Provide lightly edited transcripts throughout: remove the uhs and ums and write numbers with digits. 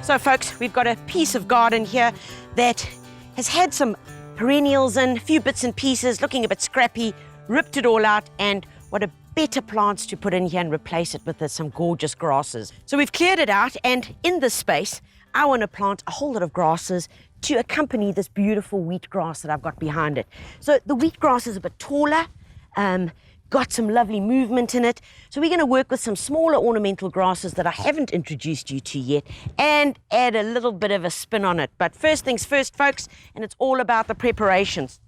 So folks, we've got a piece of garden here that has had some perennials in, a few bits and pieces, looking a bit scrappy, ripped it all out, and what a better plants to put in here and replace it with some gorgeous grasses. So we've cleared it out, and in this space, I want to plant a whole lot of grasses to accompany this beautiful wheatgrass that I've got behind it. So the wheatgrass is a bit taller, got some lovely movement in it. So we're going to work with some smaller ornamental grasses that I haven't introduced you to yet and add a little bit of a spin on it. But first things first, folks, and it's all about the preparations.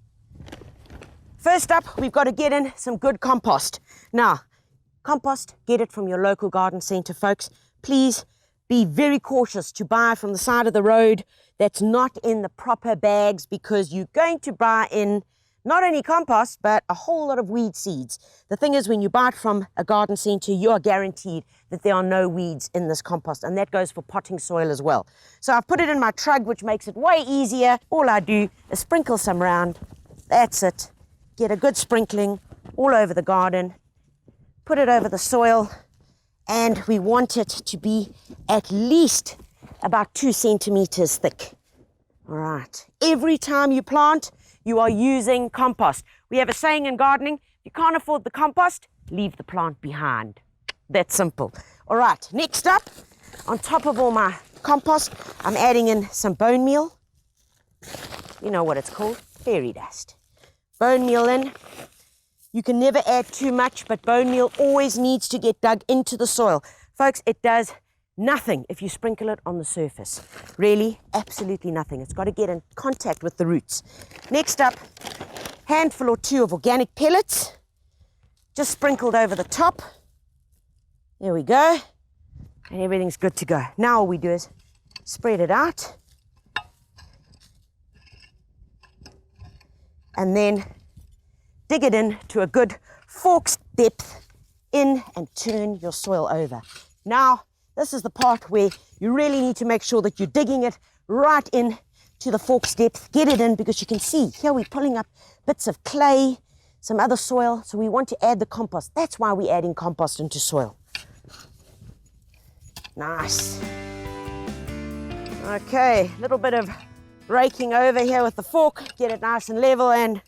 First up, we've got to get in some good compost. Now, compost, get it from your local garden centre, folks. Please be very cautious to buy from the side of the road that's not in the proper bags, because you're going to buy in not only compost, but a whole lot of weed seeds. The thing is, when you buy it from a garden centre, you are guaranteed that there are no weeds in this compost, and that goes for potting soil as well. So I've put it in my trug, which makes it way easier. All I do is sprinkle some round. That's it. Get a good sprinkling all over the garden. Put it over the soil, and we want it to be at least about 2 centimeters thick. All right. Every time you plant, you are using compost. We have a saying in gardening: if you can't afford the compost, leave the plant behind. That's simple. All right, next up, on top of all my compost, I'm adding in some bone meal. You know what it's called, fairy dust. Bone meal in. You can never add too much, but bone meal always needs to get dug into the soil. Folks, it does nothing if you sprinkle it on the surface. Really, absolutely nothing. It's got to get in contact with the roots. Next up, handful or 2 of organic pellets, just sprinkled over the top. There we go. And everything's good to go. Now all we do is spread it out. And then dig it in to a good fork's depth in and turn your soil over. Now, this is the part where you really need to make sure that you're digging it right in to the fork's depth. Get it in, because you can see here we're pulling up bits of clay, some other soil, so we want to add the compost. That's why we're adding compost into soil. Nice. Okay, a little bit of raking over here with the fork, get it nice and level, and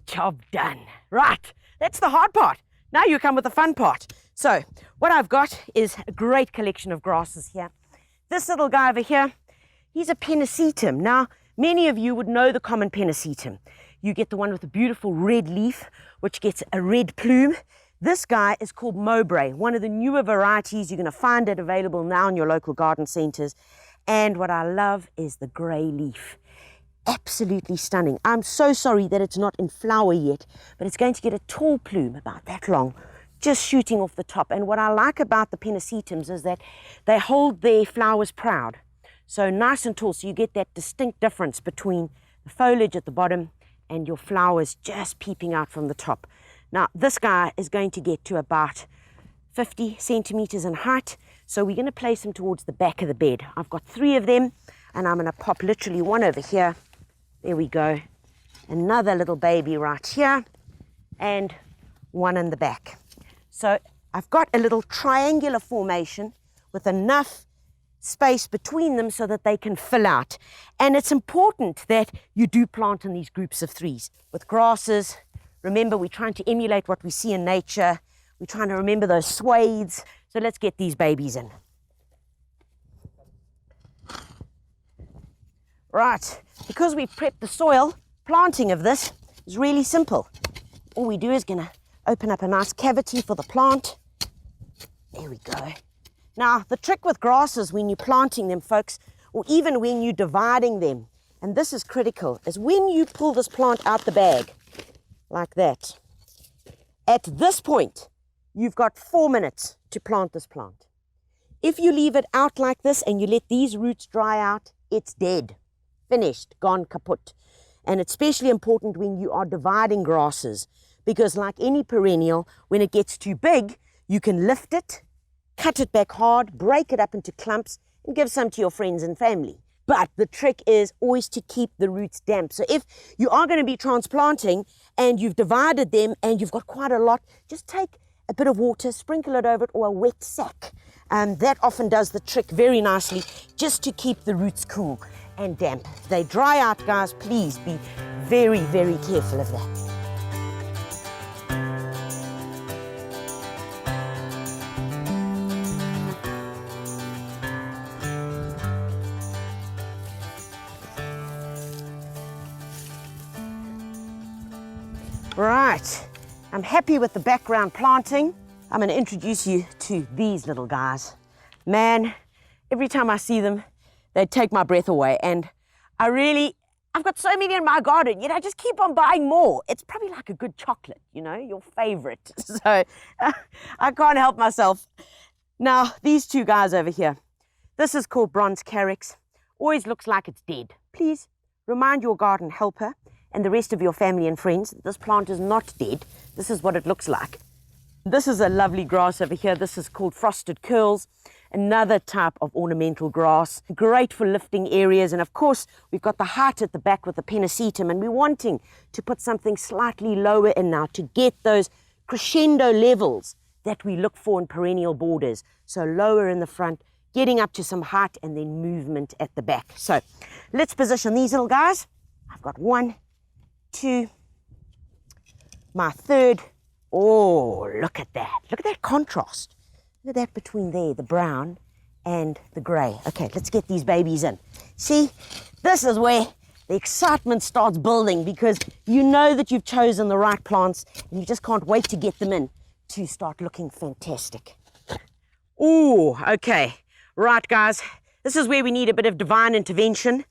job done. Right, that's the hard part. Now you come with the fun part. So what I've got is a great collection of grasses here. This little guy over here, he's a Pennisetum. Now, many of you would know the common Pennisetum. You get the one with a beautiful red leaf, which gets a red plume. This guy is called Mowbray, one of the newer varieties. You're going to find it available now in your local garden centres. And what I love is the grey leaf. Absolutely stunning. I'm so sorry that it's not in flower yet, but it's going to get a tall plume about that long, just shooting off the top. And what I like about the Pennisetums is that they hold their flowers proud. So nice and tall, so you get that distinct difference between the foliage at the bottom and your flowers just peeping out from the top. Now, this guy is going to get to about 50 centimeters in height, so we're going to place him towards the back of the bed. I've got 3 of them, and I'm going to pop literally one over here. There we go. Another little baby right here, and one in the back. So I've got a little triangular formation with enough space between them so that they can fill out. And it's important that you do plant in these groups of 3s. With grasses, remember, we're trying to emulate what we see in nature. We're trying to remember those swathes. So let's get these babies in. Right, because we've prepped the soil, planting of this is really simple. All we do is gonna open up a nice cavity for the plant. There we go. Now, the trick with grasses when you're planting them, folks, or even when you're dividing them, and this is critical, is when you pull this plant out the bag, like that. At this point, you've got 4 minutes to plant this plant. If you leave it out like this and you let these roots dry out, it's dead. Finished, gone kaput. And it's especially important when you are dividing grasses, because like any perennial, when it gets too big, you can lift it, cut it back hard, break it up into clumps, and give some to your friends and family. But the trick is always to keep the roots damp. So if you are going to be transplanting and you've divided them and you've got quite a lot, just take a bit of water, sprinkle it over it, or a wet sack. That often does the trick very nicely, just to keep the roots cool and damp. If they dry out, guys, please be very, very careful of that. Right, I'm happy with the background planting. I'm going to introduce you to these little guys. Man, every time I see them, they take my breath away. And I've got so many in my garden, I just keep on buying more. It's probably like a good chocolate, your favorite. So I can't help myself. Now, these two guys over here, this is called bronze carex. Always looks like it's dead. Please remind your garden helper and the rest of your family and friends that this plant is not dead. This is what it looks like. This is a lovely grass over here. This is called frosted curls, another type of ornamental grass. Great for lifting areas. And of course, we've got the heart at the back with the Pennisetum, and we're wanting to put something slightly lower in now to get those crescendo levels that we look for in perennial borders. So lower in the front, getting up to some height, and then movement at the back. So let's position these little guys. I've got 1, 2, my third. Oh, look at that. Look at that contrast. Look at that between there, the brown and the grey. Okay, let's get these babies in. See, this is where the excitement starts building, because you know that you've chosen the right plants and you just can't wait to get them in to start looking fantastic. Oh, okay. Right, guys. This is where we need a bit of divine intervention.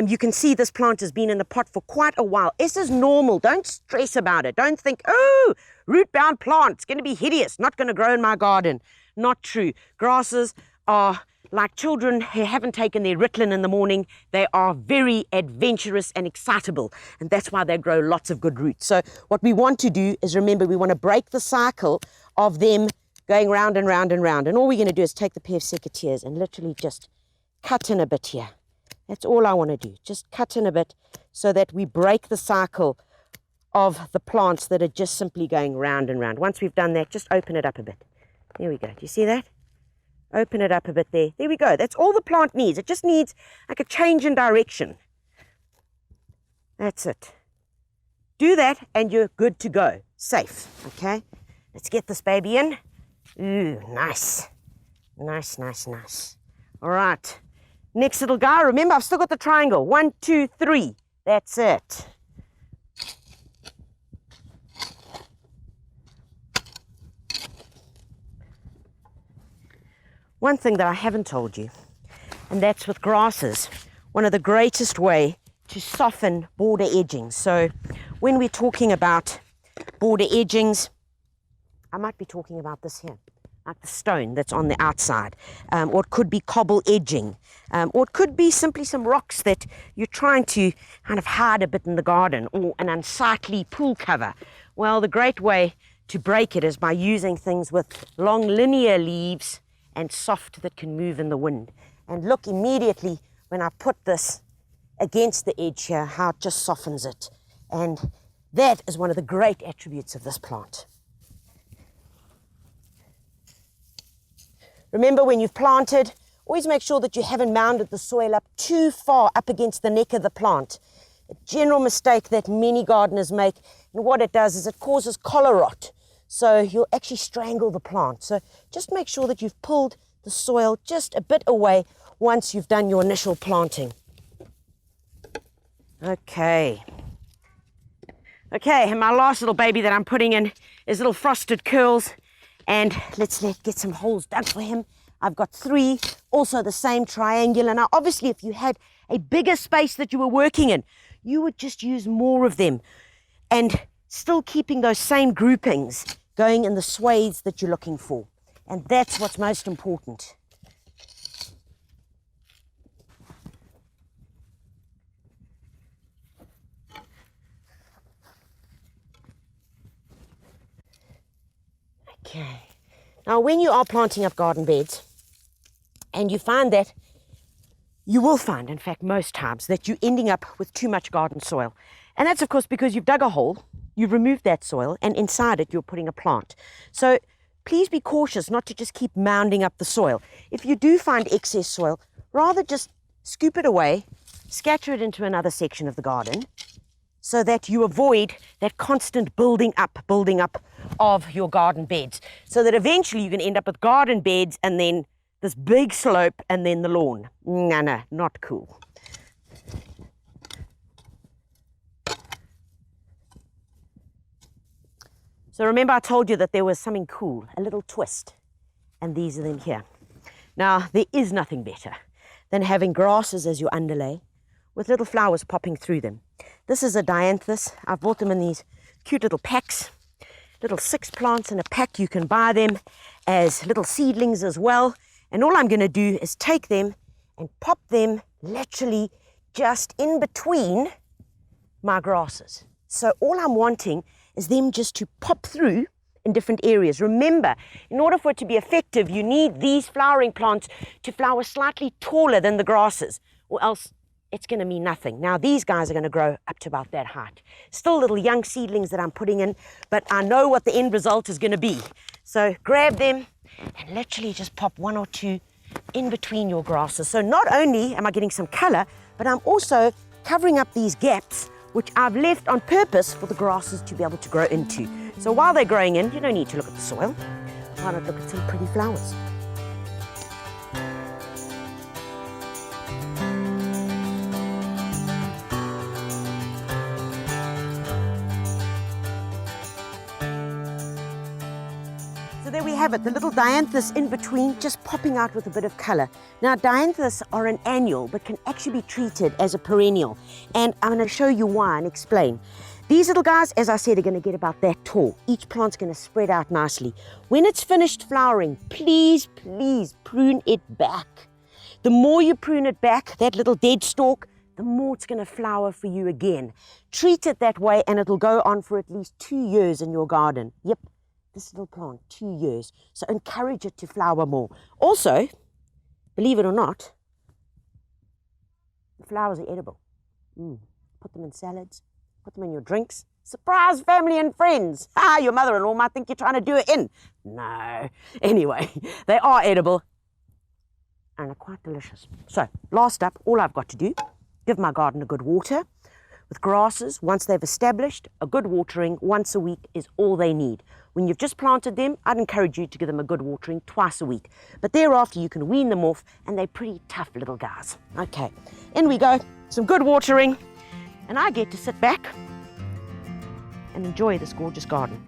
You can see this plant has been in the pot for quite a while. This is normal. Don't stress about it. Don't think, oh, root-bound plant, it's going to be hideous, not going to grow in my garden. Not true. Grasses are like children who haven't taken their Ritalin in the morning. They are very adventurous and excitable, and that's why they grow lots of good roots. So what we want to do is, remember, we want to break the cycle of them going round and round and round. And all we're going to do is take the pair of secateurs and literally just cut in a bit here. That's all I want to do. Just cut in a bit so that we break the cycle of the plants that are just simply going round and round. Once we've done that, just open it up a bit. There we go. Do you see that? Open it up a bit there. There we go. That's all the plant needs. It just needs like a change in direction. That's it. Do that and you're good to go. Safe. Okay? Let's get this baby in. Ooh, nice. Nice, nice, nice. All right. Next little guy. Remember, I've still got the triangle. 1, 2, 3. That's it. One thing that I haven't told you, and that's with grasses, one of the greatest way to soften border edgings. So when we're talking about border edgings, I might be talking about this here, like the stone that's on the outside, or it could be cobble edging, or it could be simply some rocks that you're trying to kind of hide a bit in the garden, or an unsightly pool cover. Well, the great way to break it is by using things with long linear leaves and soft that can move in the wind. And look immediately when I put this against the edge here, how it just softens it. And that is one of the great attributes of this plant. Remember, when you've planted, always make sure that you haven't mounded the soil up too far up against the neck of the plant. A general mistake that many gardeners make, and what it does is it causes collar rot. So you'll actually strangle the plant. So just make sure that you've pulled the soil just a bit away once you've done your initial planting. Okay, and my last little baby that I'm putting in is little frosted curls. And let's get some holes done for him. I've got 3, also the same triangular. Now, obviously, if you had a bigger space that you were working in, you would just use more of them. And still keeping those same groupings going in the swathes that you're looking for. And that's what's most important. Okay. Now, when you are planting up garden beds, and you find that, you will find, in fact, most times, that you're ending up with too much garden soil. And that's, of course, because you've dug a hole you've removed that soil, and inside it you're putting a plant. So please be cautious not to just keep mounding up the soil. If you do find excess soil, rather just scoop it away, scatter it into another section of the garden, so that you avoid that constant building up of your garden beds, so that eventually you can end up with garden beds and then this big slope and then the lawn. No, not cool. So remember I told you that there was something cool, a little twist, and these are them here. Now, there is nothing better than having grasses as your underlay with little flowers popping through them. This is a dianthus. I've bought them in these cute little packs, little 6 plants in a pack. You can buy them as little seedlings as well. And all I'm going to do is take them and pop them literally just in between my grasses. So all I'm wanting is them just to pop through in different areas. Remember, in order for it to be effective, you need these flowering plants to flower slightly taller than the grasses, or else it's going to mean nothing. Now, these guys are going to grow up to about that height. Still little young seedlings that I'm putting in, but I know what the end result is going to be. So grab them and literally just pop 1 or 2 in between your grasses. So not only am I getting some color, but I'm also covering up these gaps, which I've left on purpose for the grasses to be able to grow into. So while they're growing in, you don't need to look at the soil. Why not look at some pretty flowers? So there we have it, the little dianthus in between, just popping out with a bit of color. Now, dianthus are an annual, but can actually be treated as a perennial. And I'm going to show you why and explain. These little guys, as I said, are going to get about that tall. Each plant's going to spread out nicely. When it's finished flowering, please, please prune it back. The more you prune it back, that little dead stalk, the more it's going to flower for you again. Treat it that way and it'll go on for at least 2 years in your garden. Yep, this little plant, 2 years. So encourage it to flower more. Also, believe it or not, the flowers are edible. Put them in salads. Put them in your drinks. Surprise family and friends. Your mother-in-law might think you're trying to do it in. No. Anyway, they are edible and are quite delicious. So, last up, all I've got to do, give my garden a good water. With grasses, once they've established, a good watering once a week is all they need. When you've just planted them, I'd encourage you to give them a good watering twice a week. But thereafter, you can wean them off, and they're pretty tough little guys. Okay, in we go. Some good watering. And I get to sit back and enjoy this gorgeous garden.